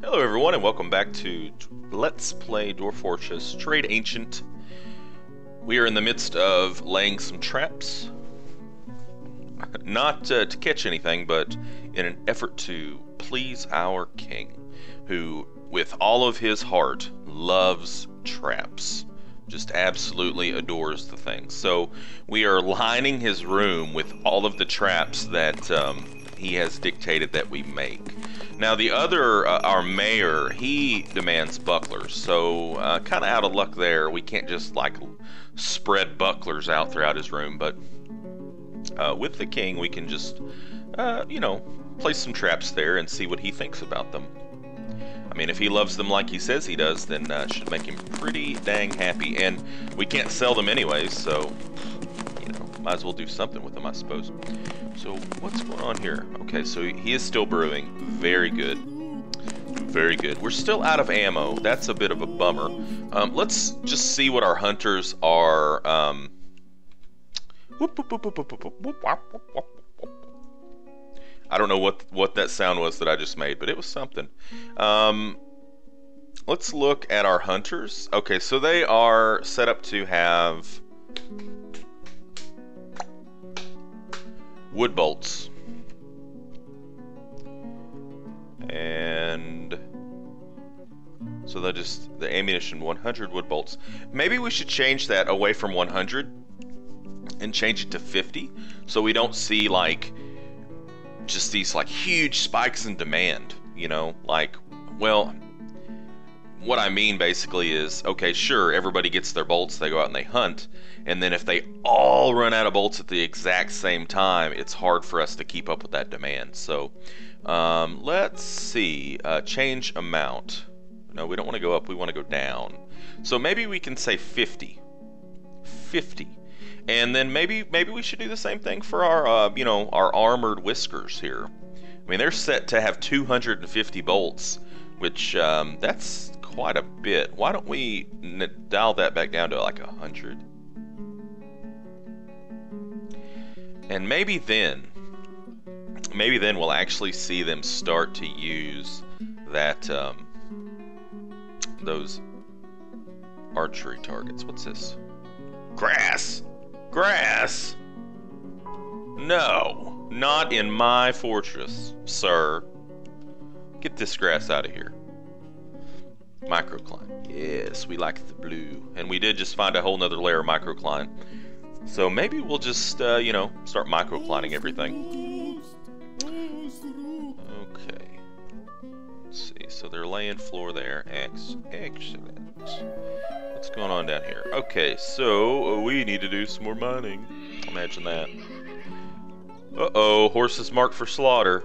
Hello everyone and welcome back to Let's Play Dwarf Fortress Tradeancient. We are in the midst of laying some traps. Not to catch anything, but in an effort to please our king, who, with all of his heart, loves traps. Just absolutely adores the thing. So we are lining his room with all of the traps that he has dictated that we make. Now the other, our mayor, he demands bucklers, so kind of out of luck there. We can't just like spread bucklers out throughout his room, but with the king we can just, you know, place some traps there and see what he thinks about them. I mean, if he loves them like he says he does, then it should make him pretty dang happy. And we can't sell them anyways, so, you know, might as well do something with them, I suppose. So, what's going on here? Okay, so he is still brewing. Very good. Very good. We're still out of ammo. That's a bit of a bummer. Let's just see what our hunters are... I don't know what that sound was that I just made, but it was something. Let's look at our hunters. Okay, so they are set up to have wood bolts. And so they're just the ammunition, 100 wood bolts. Maybe we should change that away from 100 and change it to 50, so we don't see like just these like huge spikes in demand, you know, like, well, what I mean basically is, okay, sure, everybody gets their bolts, they go out and they hunt, and then if they all run out of bolts at the exact same time, it's hard for us to keep up with that demand. So let's see, change amount. No, we don't want to go up, we want to go down. So maybe we can say 50. And then maybe we should do the same thing for our, you know, our armored whiskers here. I mean, they're set to have 250 bolts, which that's quite a bit. Why don't we dial that back down to like 100? And maybe then we'll actually see them start to use that those archery targets. What's this? Grass. Grass? No, not in my fortress, sir. Get this grass out of here. Microcline. Yes, we like the blue. And we did just find a whole nother layer of microcline. So maybe we'll just, you know, start microclining everything. Okay. Let's see. So they're laying floor there. Excellent. What's going on down here? Okay, so we need to do some more mining. Imagine that. Uh-oh, horses marked for slaughter.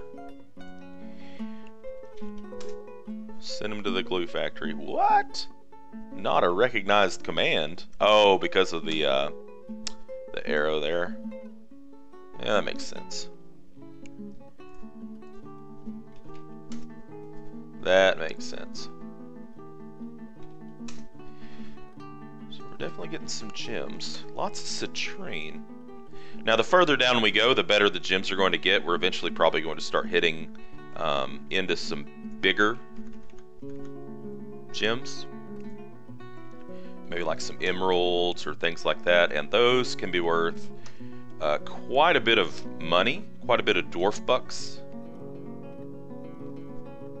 Send them to the glue factory. What? Not a recognized command. Oh, because of the arrow there. Yeah, that makes sense. That makes sense. Definitely getting some gems. Lots of citrine. Now, the further down we go, the better the gems are going to get. We're eventually probably going to start hitting into some bigger gems. Maybe like some emeralds or things like that. And those can be worth quite a bit of money, quite a bit of dwarf bucks.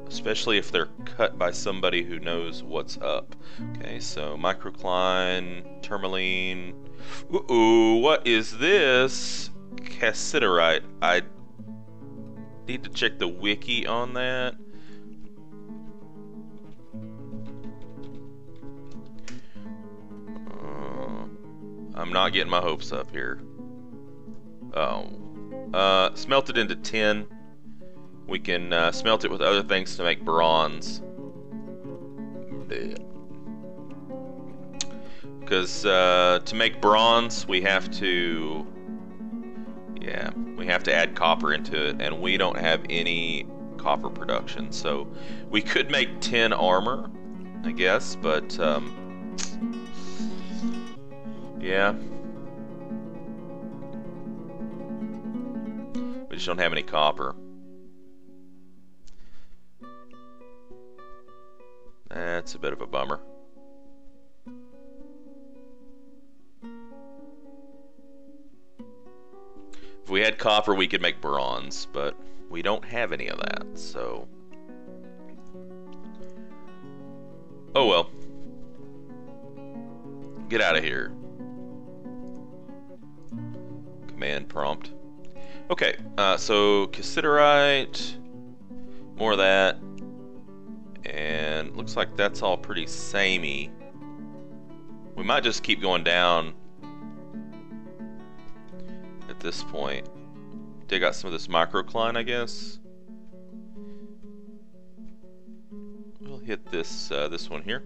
Especially if they're cut by somebody who knows what's up. Okay, so microcline, tourmaline. Ooh, what is this? Cassiterite. I need to check the wiki on that. I'm not getting my hopes up here. Oh. Smelt it into tin. We can smelt it with other things to make bronze. Because to make bronze, we have to... Yeah, we have to add copper into it, and we don't have any copper production. So we could make tin armor, I guess, but... yeah. We just don't have any copper. That's a bit of a bummer. If we had copper, we could make bronze, but we don't have any of that, so... Oh well. Get out of here. Command prompt. Okay, so cassiterite, more of that, and looks like that's all pretty samey. We might just keep going down at this point. Dig out some of this microcline, I guess. We'll hit this this one here.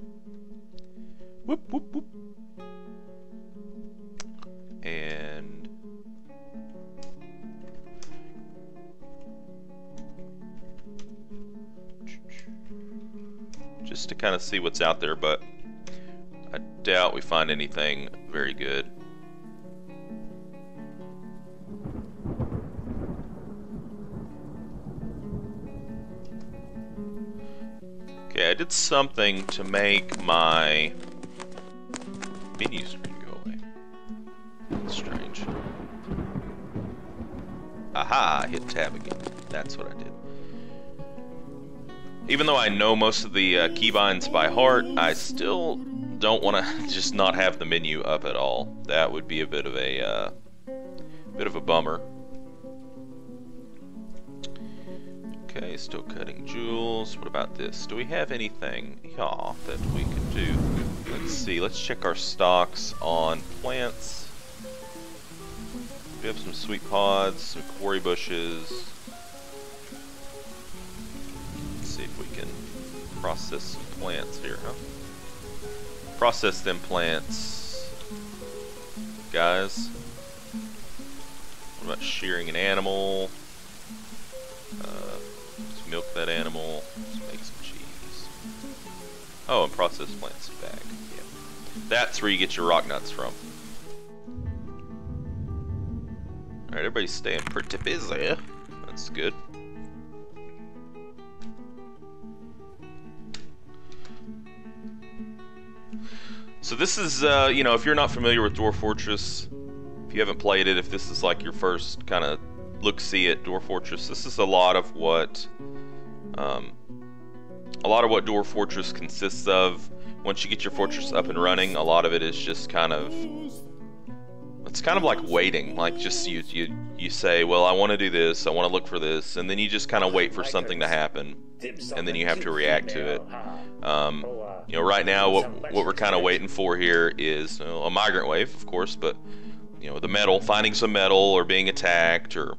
Whoop whoop whoop. And just to kind of see what's out there, but I doubt we find anything very good. Okay, I did something to make my menu screen go away. That's strange. Aha, I hit tab again. That's what I did. Even though I know most of the keybinds by heart, I still don't want to just not have the menu up at all. That would be a bit of a bummer. Okay, still cutting jewels. What about this? Do we have anything that we can do? Let's see. Let's check our stocks on plants. We have some sweet pods, some quarry bushes. Let's see if we can process some plants here, huh? Process them plants, guys. What about shearing an animal? Let's milk that animal. Let's make some cheese. Oh, and process plants back. Yeah. That's where you get your rock nuts from. Alright, everybody's staying pretty busy. That's good. So this is, you know, if you're not familiar with Dwarf Fortress, if you haven't played it, if this is like your first kind of look-see at Dwarf Fortress, this is a lot of what Dwarf Fortress consists of. Once you get your fortress up and running, a lot of it is just kind of, it's kind of like waiting. Like just you say, well, I want to do this, I want to look for this, and then you just kind of wait for something to happen, and then you have to react to it. You know, right now, what we're kind of waiting for here is a migrant wave, of course, but you know, the metal, finding some metal, or being attacked, or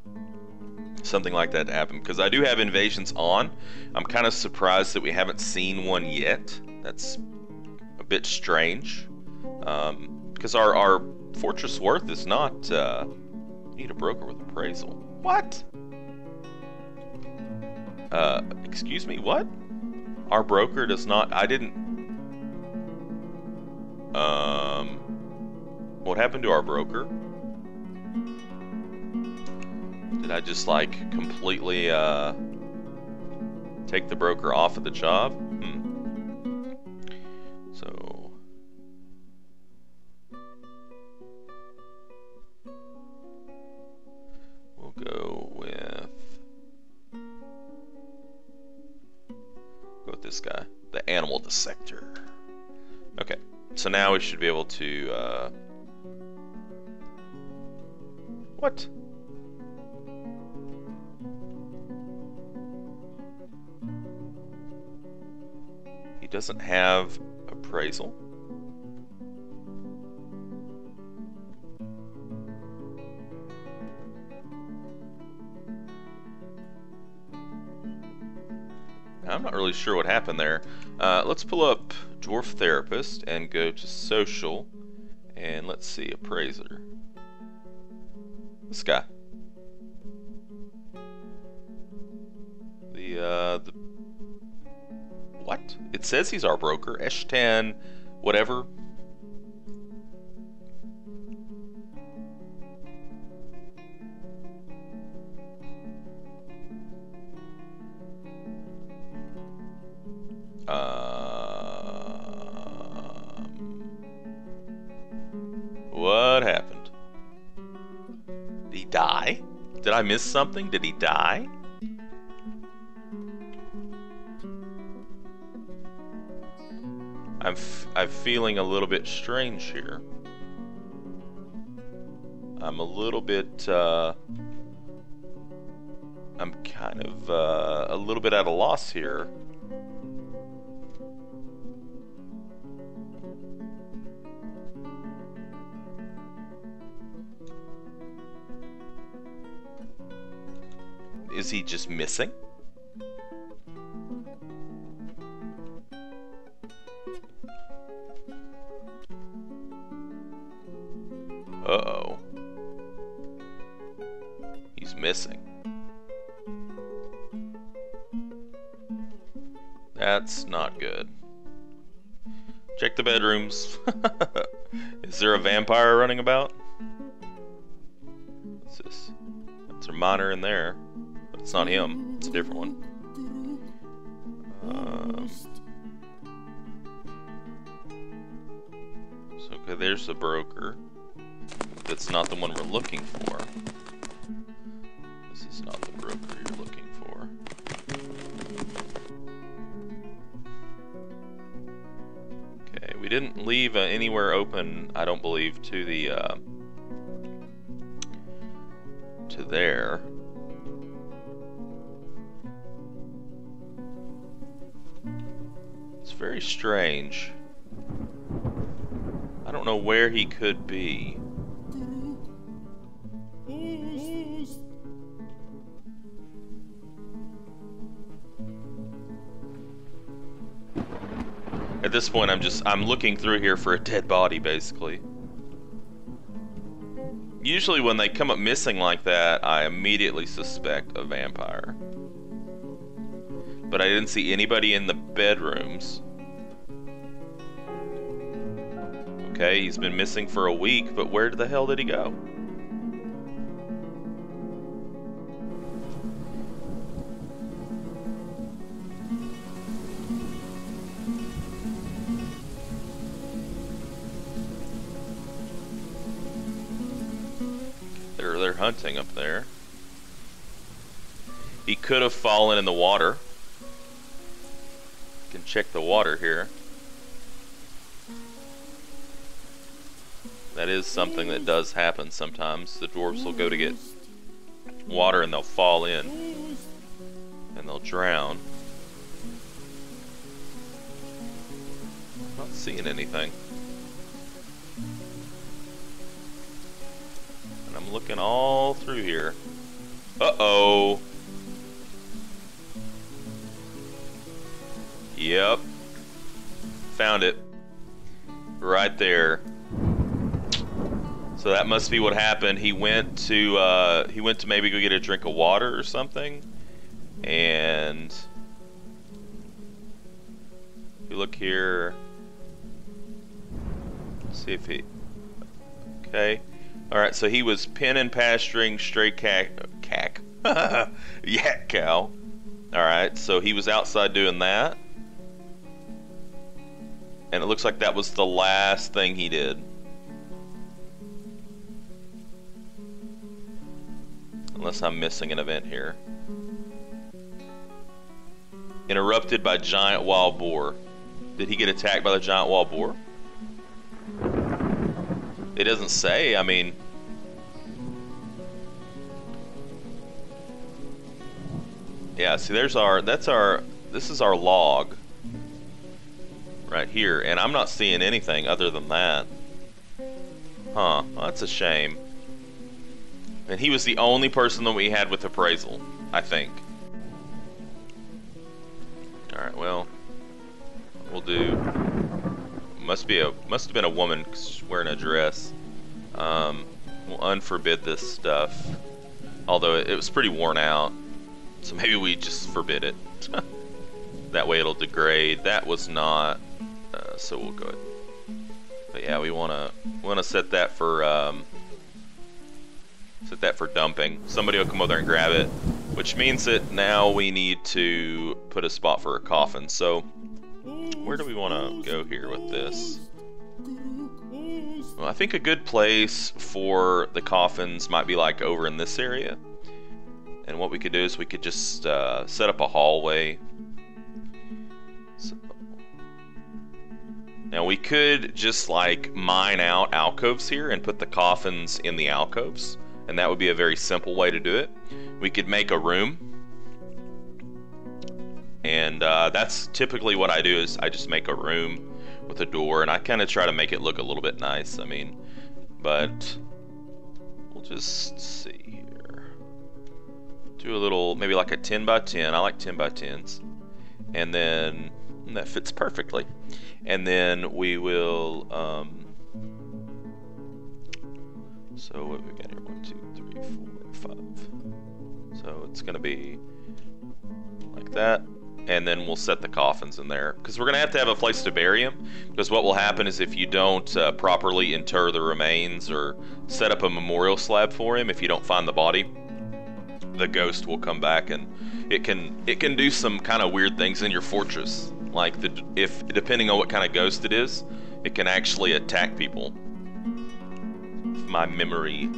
something like that to happen. Because I do have invasions on. I'm kind of surprised that we haven't seen one yet. That's a bit strange. Because our fortress worth is not. Need a broker with appraisal. What? Excuse me. What? Our broker does not. I didn't. What happened to our broker? Did I just like completely take the broker off of the job? So we'll go with this guy, the animal dissector. Okay, so now we should be able to what? He doesn't have appraisal? I'm not really sure what happened there. Let's pull up Dwarf Therapist and go to Social, and let's see, Appraiser. This guy. The what? It says he's our broker. Eshtan, whatever. I miss something? Did he die? I'm feeling a little bit strange here. I'm a little bit, I'm kind of a little bit at a loss here. Is he just missing? Uh-oh. He's missing. That's not good. Check the bedrooms. Is there a vampire running about? What's this? That's a monitor in there. But it's not him. It's a different one. So, okay, there's the broker. That's not the one we're looking for. This is not the broker you're looking for. Okay, we didn't leave anywhere open, I don't believe, to the to there. It's very strange. I don't know where he could be. At this point, I'm looking through here for a dead body, basically. Usually when they come up missing like that, I immediately suspect a vampire. But I didn't see anybody in the bedrooms. Okay, he's been missing for a week, but where the hell did he go? They're hunting up there. He could have fallen in the water. Can check the water here. That is something that does happen sometimes. The dwarves will go to get water and they'll fall in and they'll drown. Not seeing anything. And I'm looking all through here. Uh-oh. Yep. Found it. Right there. So that must be what happened. He went to maybe go get a drink of water or something. And if you look here, let's see if he, okay. All right, so he was pen and pasturing stray yak cow. All right, so he was outside doing that. And it looks like that was the last thing he did. Unless I'm missing an event here. Interrupted by giant wild boar. Did he get attacked by the giant wild boar? It doesn't say, I mean... Yeah, see this is our log. Right here, and I'm not seeing anything other than that. Huh, well, that's a shame. And he was the only person that we had with appraisal, I think. Alright, well, we'll do... Must have been a woman wearing a dress. We'll unforbid this stuff. Although it was pretty worn out. So maybe we just forbid it. That way it'll degrade. That was not... so we'll go ahead. But yeah, we wanna set that for dumping. Somebody will come over there and grab it, which means that now we need to put a spot for a coffin. So where do we want to go here with this? Well, I think a good place for the coffins might be like over in this area, And what we could do is we could just set up a hallway. So, now we could just like mine out alcoves here and put the coffins in the alcoves, and that would be a very simple way to do it. We could make a room, and that's typically what I do, is I just make a room with a door, and I kind of try to make it look a little bit nice. I mean, but we'll just see here. Do a little, maybe like a 10 by 10. I like 10 by 10s. And then that fits perfectly. And then we will, so what we got here? 1, 2, 3, 4, 5. So it's going to be like that. And then we'll set the coffins in there, because we're going to have a place to bury him, because what will happen is if you don't properly inter the remains or set up a memorial slab for him, if you don't find the body, the ghost will come back, and it can do some kind of weird things in your fortress. Like, if depending on what kind of ghost it is, it can actually attack people. If my memory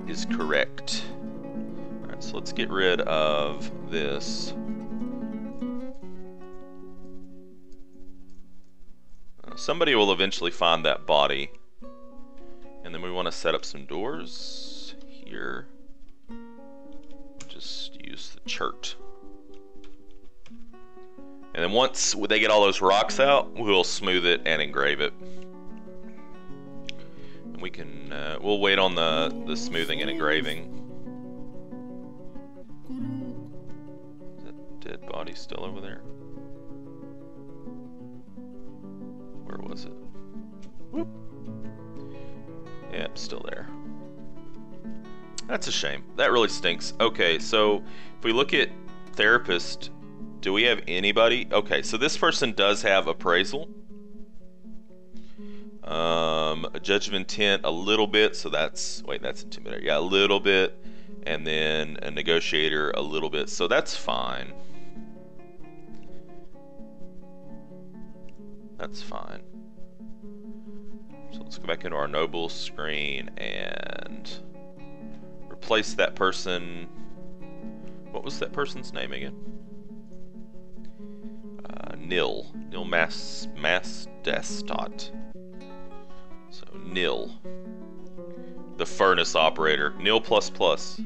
is correct. Alright, so let's get rid of this. Somebody will eventually find that body. And then we want to set up some doors here. Just use the chert. And then once they get all those rocks out, we'll smooth it and engrave it. And we can, we'll wait on the smoothing and engraving. Is that dead body still over there? Where was it? Whoop. Yeah, it's still there. That's a shame. That really stinks. Okay, so if we look at therapist, do we have anybody? Okay, so this person does have appraisal. A judge of intent a little bit, so that's, wait, that's intimidator. Yeah, a little bit. And then a negotiator a little bit, so that's fine. That's fine. So let's go back into our noble screen and replace that person. What was that person's name again? Nil Masdestot. So Nil, the furnace operator. Nil plus plus.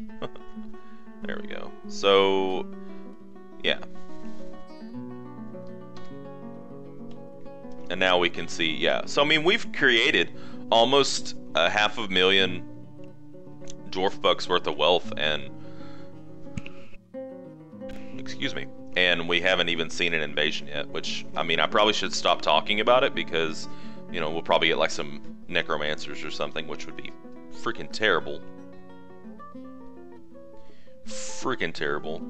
There we go. So yeah. And now we can see, yeah. So I mean, we've created almost 500,000 dwarf bucks worth of wealth, and excuse me, and we haven't even seen an invasion yet. Which, I mean, I probably should stop talking about it, because, you know, we'll probably get like some necromancers or something, which would be freaking terrible. Freaking terrible.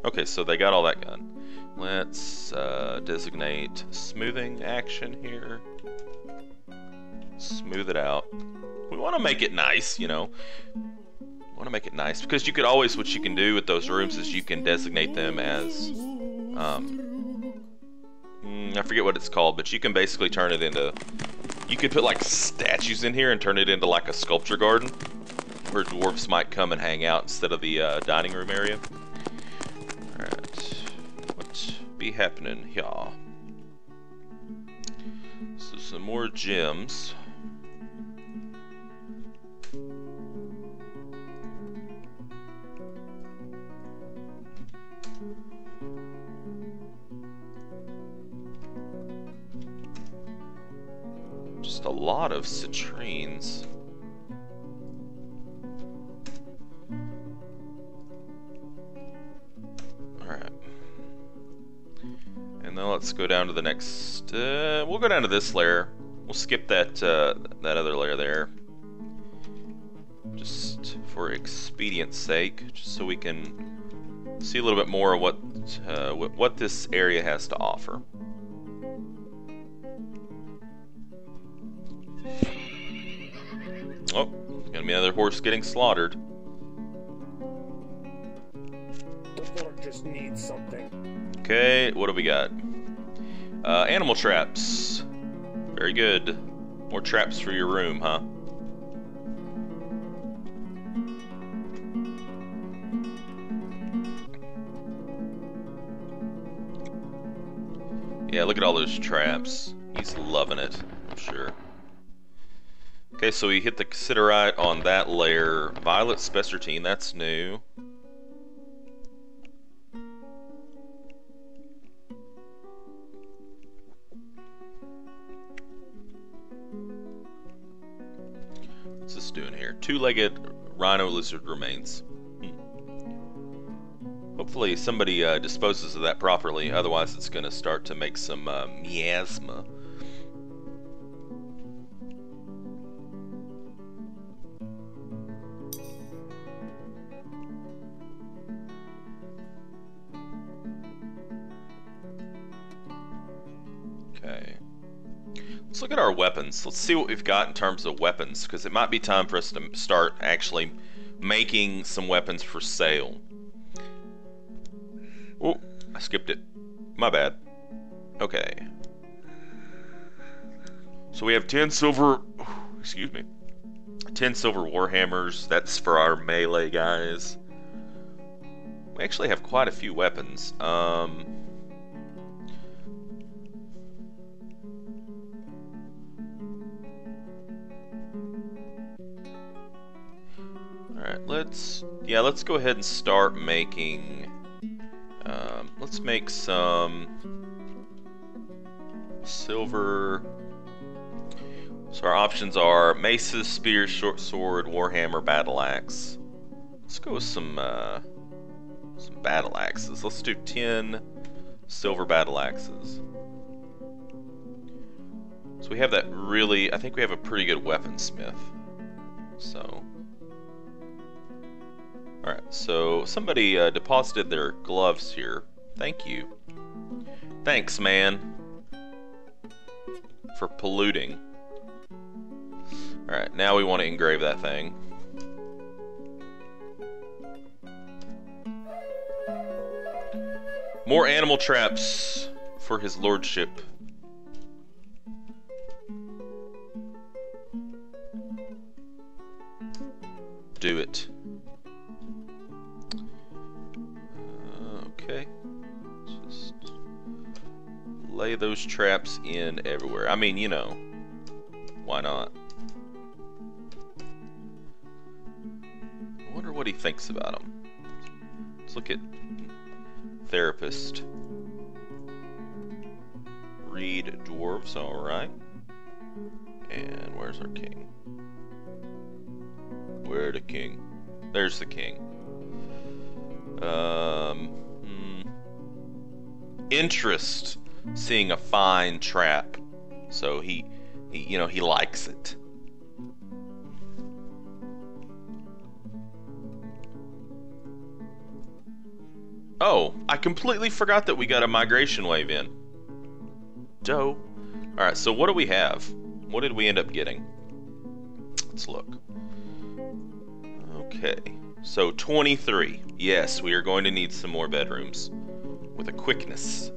Okay, so they got all that done. Let's designate smoothing action here. Smooth it out. We want to make it nice, you know. We want to make it nice, because you could always, what you can do with those rooms is you can designate them as, I forget what it's called, but you can basically turn it into, you could put like statues in here and turn it into like a sculpture garden, where dwarves might come and hang out instead of the dining room area. Alright, what's be happening here? So some more gems. Just a lot of citrines. Alright. And then let's go down to the next, we'll go down to this layer. We'll skip that, that other layer there. Just for expedience sake, just so we can see a little bit more of what this area has to offer. Oh, gonna be another horse getting slaughtered. The fort just needs something. Okay, what do we got? Animal traps. Very good. More traps for your room, huh? Yeah, look at all those traps. He's loving it, I'm sure. Okay, so we hit the Considerite on that layer. Violet Spessartine, that's new. What's this doing here? Two-legged rhino lizard remains. Hopefully somebody disposes of that properly, otherwise it's going to start to make some miasma. Okay. Let's look at our weapons. Let's see what we've got in terms of weapons, because it might be time for us to start actually making some weapons for sale. Oh, I skipped it. My bad. Okay. So we have 10 silver... Excuse me. 10 silver warhammers. That's for our melee guys. We actually have quite a few weapons. Alright, let's go ahead and start making... let's make some silver. So our options are maces, spears, short sword, warhammer, battle axe. Let's go with some battle axes. Let's do 10 silver battle axes. So we have that really, I think we have a pretty good weaponsmith. So, alright, so somebody deposited their gloves here. Thank you. Thanks, man, for polluting. Alright, now we want to engrave that thing. More animal traps for his lordship. Do it. Okay. Just lay those traps in everywhere. I mean, you know, why not? I wonder what he thinks about them. Let's look at therapist. Read dwarves, alright. And where's our king? Where the king? There's the king. Interest seeing a fine trap. So he you know, he likes it. Oh, I completely forgot that we got a migration wave in. Dope. Alright, so what do we have? What did we end up getting? Let's look. Okay, so 23. Yes, we are going to need some more bedrooms with a quickness.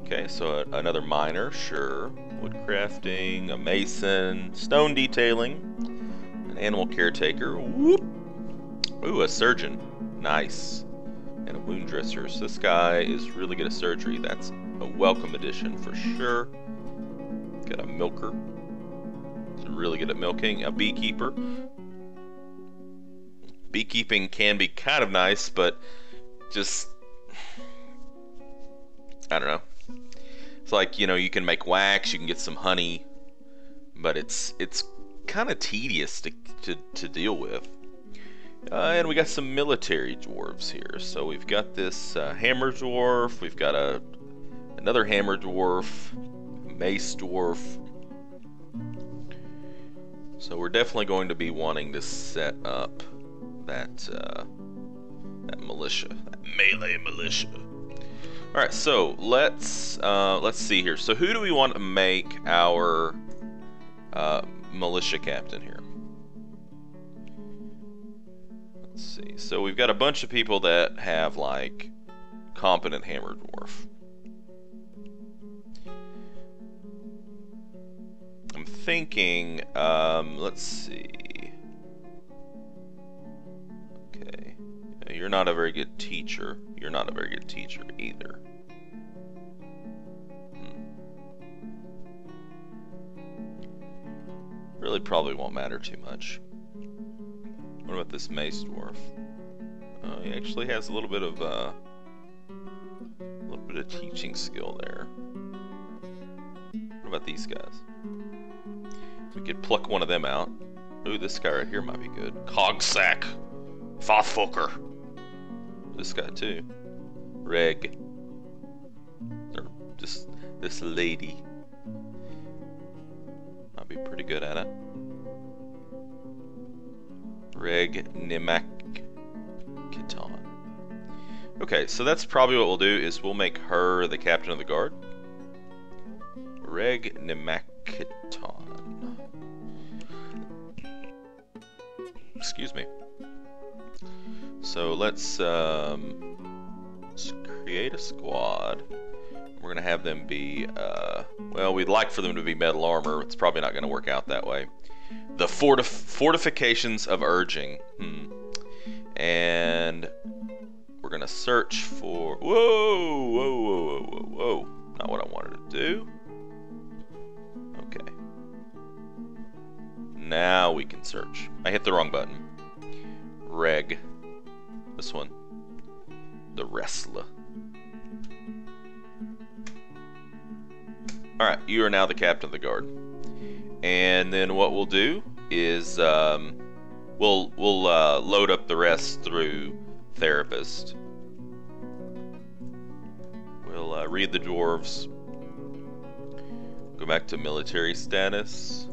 Okay, so another miner, sure. Wood crafting, a mason, stone detailing, an animal caretaker. Whoop! Ooh, a surgeon. Nice. And a wound dresser. So this guy is really good at surgery. That's a welcome addition for sure. Got a milker. He's really good at milking. A beekeeper. Beekeeping can be kind of nice, but just... I don't know. It's like, you know, you can make wax, you can get some honey, but it's kind of tedious to deal with. And we got some military dwarves here. So we've got this hammer dwarf, we've got another hammer dwarf, mace dwarf. So we're definitely going to be wanting to set up that militia, that melee militia. All right, so let's see here. So who do we want to make our militia captain here? Let's see. So we've got a bunch of people that have like competent hammer dwarf. I'm thinking, let's see. Okay, you're not a very good teacher. You're not a very good teacher either. really probably won't matter too much. What about this mace dwarf? He actually has a little bit of teaching skill there. What about these guys? We could pluck one of them out. Ooh, this guy right here might be good. Cogsack, Fothfolker. This guy too. Reg. Or just this lady. Might be pretty good at it. Reg Nimakiton. Okay, so that's probably what we'll do is we'll make her the captain of the guard. Reg Nimakiton. Excuse me. So let's create a squad. We're gonna have them be well, we'd like for them to be metal armor. It's probably not gonna work out that way. The fortifications of urging. And we're gonna search for whoa. Not what I wanted to do. Okay. Now we can search. I hit the wrong button. Reg. This one. The wrestler. Alright, you are now the captain of the guard. And then what we'll do is we'll load up the rest through therapist. We'll read the dwarves. Go back to military status.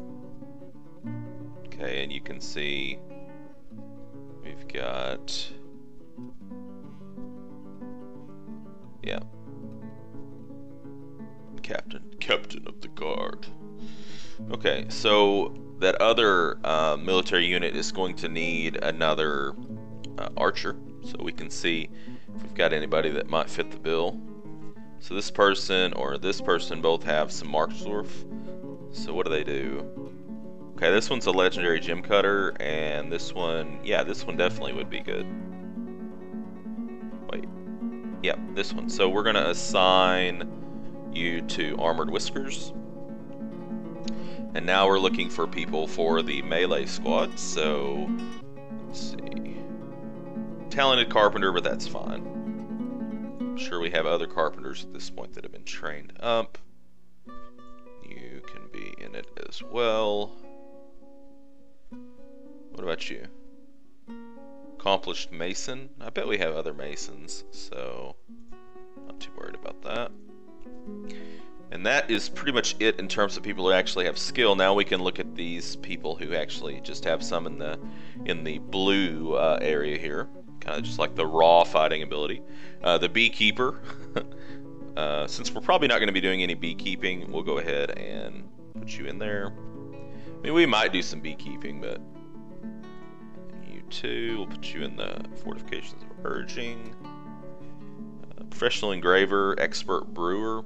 Okay, and you can see we've got, yeah, captain of the guard. Okay, so that other military unit is going to need another archer, so we can see if we've got anybody that might fit the bill. So this person or this person both have some Marksdorf. So what do they do? Okay, this one's a legendary gem cutter, and this one, yeah, this one definitely would be good. Wait, yeah, this one. So we're gonna assign you to Armored Whiskers. And now we're looking for people for the melee squad, so let's see. Talented carpenter, but that's fine. I'm sure we have other carpenters at this point that have been trained up. You can be in it as well. What about you? Accomplished mason? I bet we have other masons, so not too worried about that. And that is pretty much it in terms of people who actually have skill. Now we can look at these people who actually just have some in the blue area here, kind of just like the raw fighting ability. The beekeeper. Since we're probably not going to be doing any beekeeping, we'll go ahead and put you in there. I mean, we might do some beekeeping, but you too. We'll put you in the fortifications of urging. Professional engraver, expert brewer.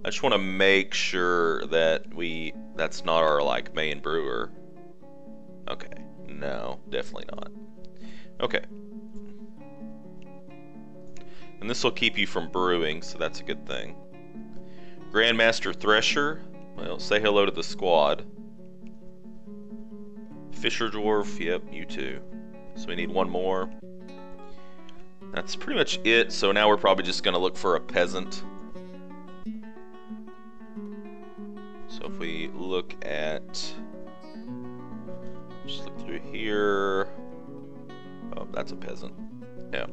I just want to make sure that that's not our like main brewer. Okay, no, definitely not. Okay. And this will keep you from brewing, so that's a good thing. Grandmaster Thresher, well, say hello to the squad. Fisher Dwarf, yep, you too. So we need one more. That's pretty much it, so now we're probably just going to look for a peasant. So if we look at, just look through here. Oh, that's a peasant. Yeah.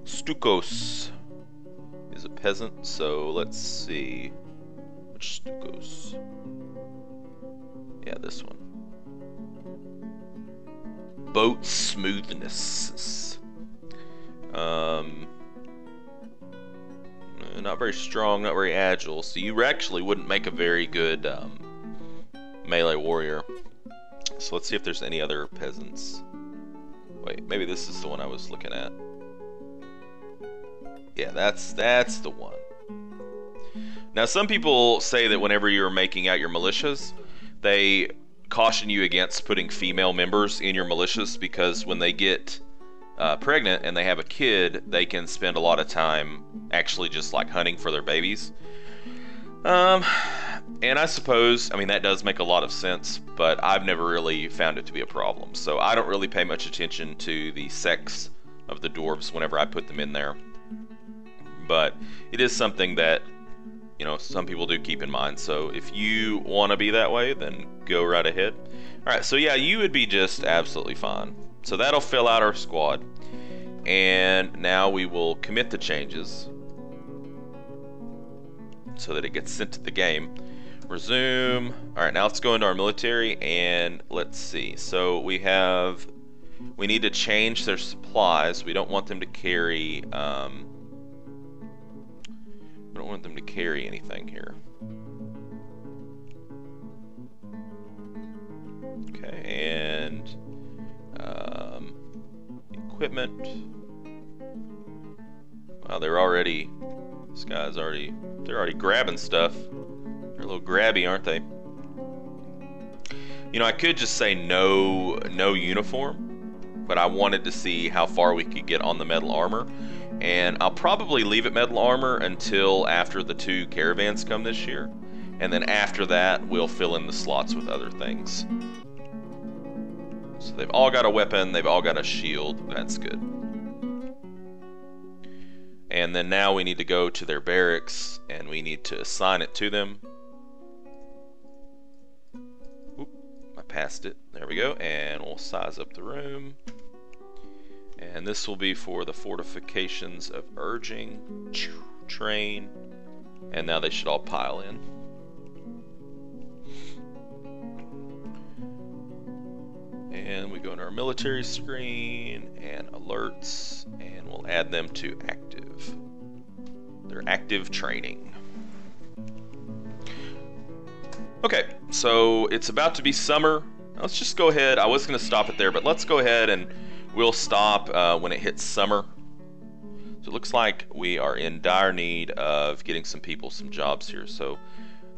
Stukos is a peasant, so let's see. Which Stukos? Yeah, this one. Boat smoothness. Not very strong, not very agile, so you actually wouldn't make a very good melee warrior. So let's see if there's any other peasants. Wait, maybe this is the one I was looking at. Yeah, that's the one. Now, some people say that whenever you're making out your militias, they caution you against putting female members in your militias because when they get pregnant and they have a kid, they can spend a lot of time actually just like hunting for their babies. And I suppose, I mean, that does make a lot of sense, but I've never really found it to be a problem. So I don't really pay much attention to the sex of the dwarves whenever I put them in there. But it is something that, you know, some people do keep in mind. So if you want to be that way, then go right ahead. Alright, so yeah, you would be just absolutely fine. So that'll fill out our squad. And now we will commit the changes so that it gets sent to the game. Resume. Alright, now let's go into our military and let's see. So we need to change their supplies. We don't want them to carry we don't want them to carry anything here. Okay, and equipment. Wow, they're already grabbing stuff. They're a little grabby, aren't they? You know, I could just say no uniform, but I wanted to see how far we could get on the metal armor. And I'll probably leave it metal armor until after the 2 caravans come this year. And then after that, we'll fill in the slots with other things. So they've all got a weapon, they've all got a shield. That's good. And then now we need to go to their barracks and we need to assign it to them. Oop, I passed it. There we go. And we'll size up the room. And this will be for the fortifications of urging, train, and now they should all pile in. And we go into our military screen and alerts, and we'll add them to active. They're active training. Okay, so it's about to be summer. Let's just go ahead. I was going to stop it there, but let's go ahead and we'll stop when it hits summer. So it looks like we are in dire need of getting some people some jobs here. So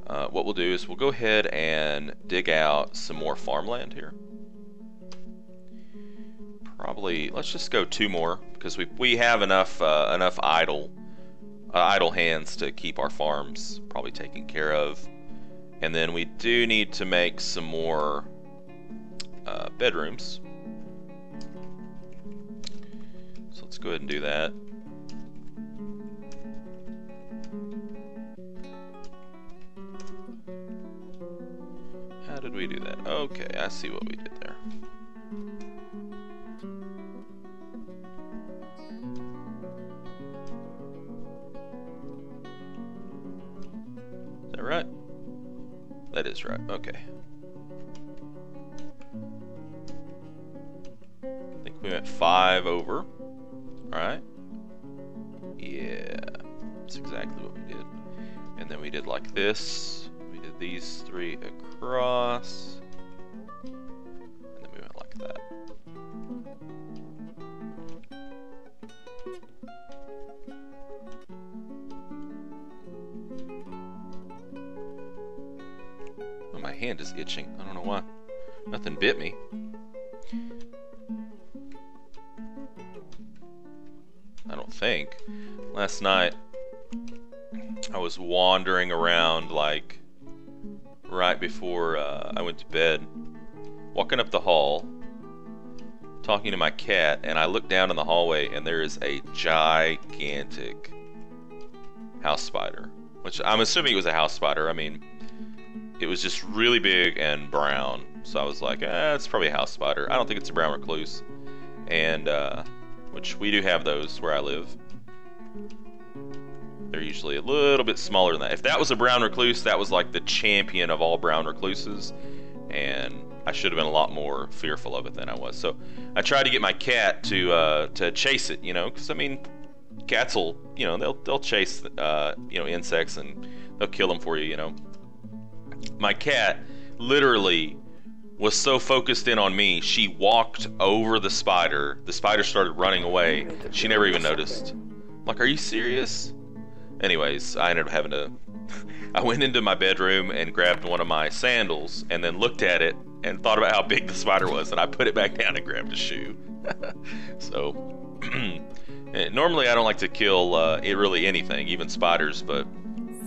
what we'll do is we'll go ahead and dig out some more farmland here. Probably, let's just go 2 more because we have enough idle hands to keep our farms probably taken care of. And then we do need to make some more bedrooms. So let's go ahead and do that. How did we do that? Okay, I see what we did there. Is that right? That is right. Okay. I think we went 5 over. Alright. Yeah. That's exactly what we did. And then we did like this. We did these 3 across. And then we went like that. Oh, my hand is itching. I don't know why. Nothing bit me. I don't think. Last night, I was wandering around like right before I went to bed, walking up the hall, talking to my cat, and I looked down in the hallway and there is a gigantic house spider, which I'm assuming it was a house spider. I mean, it was just really big and brown, so I was like, it's probably a house spider. I don't think it's a brown recluse, and which we do have those where I live. They're usually a little bit smaller than that. If that was a brown recluse, that was like the champion of all brown recluses, and I should have been a lot more fearful of it than I was. So I tried to get my cat to chase it, you know, because I mean, cats will, you know, they'll chase you know, insects and they'll kill them for you, you know. My cat literally was so focused in on me, she walked over the spider. The spider started running away. She never even noticed. I'm like, are you serious? Anyways, I ended up having to... I went into my bedroom and grabbed one of my sandals and then looked at it and thought about how big the spider was, and I put it back down and grabbed a shoe. So, normally I don't like to kill really anything, even spiders, but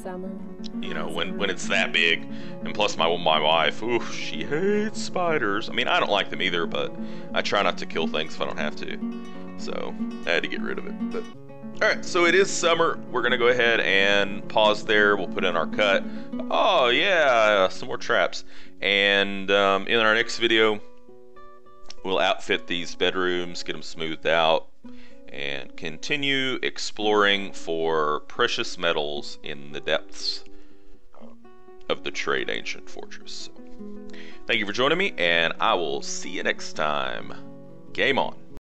Summer. you know, when it's that big, and plus my wife, ooh, she hates spiders. I mean, I don't like them either, but I try not to kill things if I don't have to. So I had to get rid of it. But all right, so it is summer. We're gonna go ahead and pause there. We'll put in our cut. Oh yeah, some more traps. And in our next video, we'll outfit these bedrooms, get them smoothed out, and continue exploring for precious metals in the depths of the Tradeancient fortress. So, thank you for joining me, and I will see you next time. Game on.